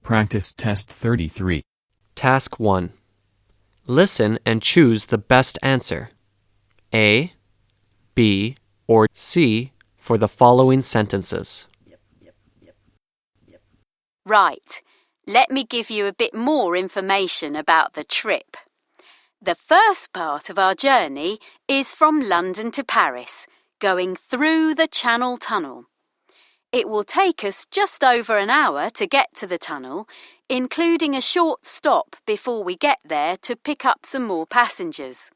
Practice Test 33. Task 1. Listen and choose the best answer. A, B, or C for the following sentences. Right, let me give you a bit more information about the trip. The first part of our journey is from London to Paris, going through the Channel Tunnel. It will take us just over an hour to get to the tunnel, including a short stop before we get there to pick up some more passengers.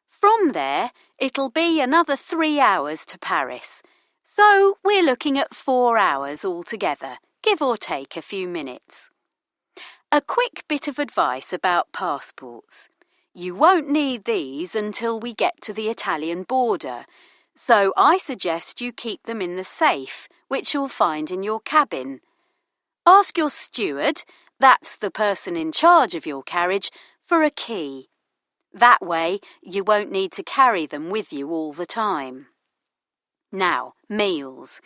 From there, it'll be another 3 hours to Paris, so we're looking at 4 hours altogether, give or take a few minutes. A quick bit of advice about passports. You won't need these until we get to the Italian border, so I suggest you keep them in the safe, which you'll find in your cabin. Ask your steward, that's the person in charge of your carriage, for a key. That way, you won't need to carry them with you all the time. Now, meals.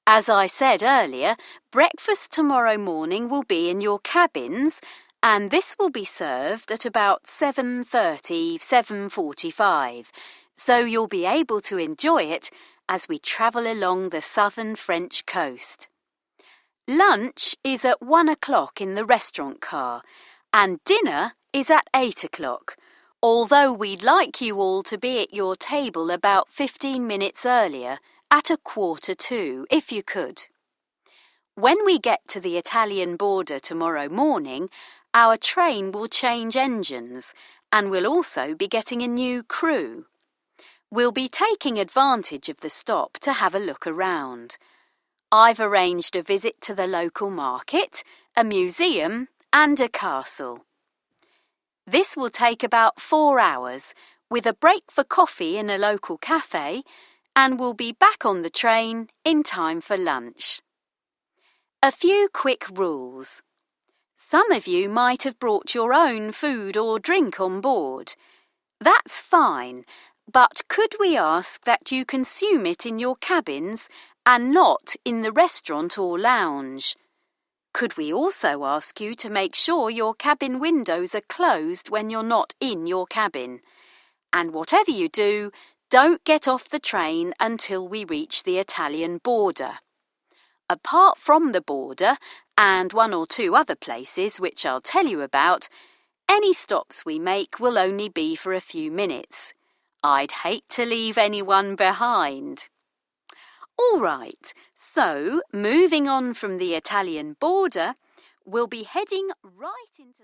As I said earlier, breakfast tomorrow morning will be in your cabins, and this will be served at about 7:30, 7:45, so you'll be able to enjoy it as we travel along the southern French coast. Lunch is at 1 o'clock in the restaurant car, and dinner is at 8 o'clock, although we'd like you all to be at your table about 15 minutes earlier, at 1:45, if you could. When we get to the Italian border tomorrow morning, our train will change engines, and we'll also be getting a new crew. We'll be taking advantage of the stop to have a look around. I've arranged a visit to the local market, a museum, and a castle. This will take about 4 hours, with a break for coffee in a local cafe, and we'll be back on the train in time for lunch. A few quick rules. Some of you might have brought your own food or drink on board. That's fine, but could we ask that you consume it in your cabins and not in the restaurant or lounge? Could we also ask you to make sure your cabin windows are closed when you're not in your cabin? And whatever you do, don't get off the train until we reach the Italian border. Apart from the border, and 1 or 2 other places which I'll tell you about, any stops we make will only be for a few minutes. I'd hate to leave anyone behind. All right, so moving on from the Italian border, we'll be heading right into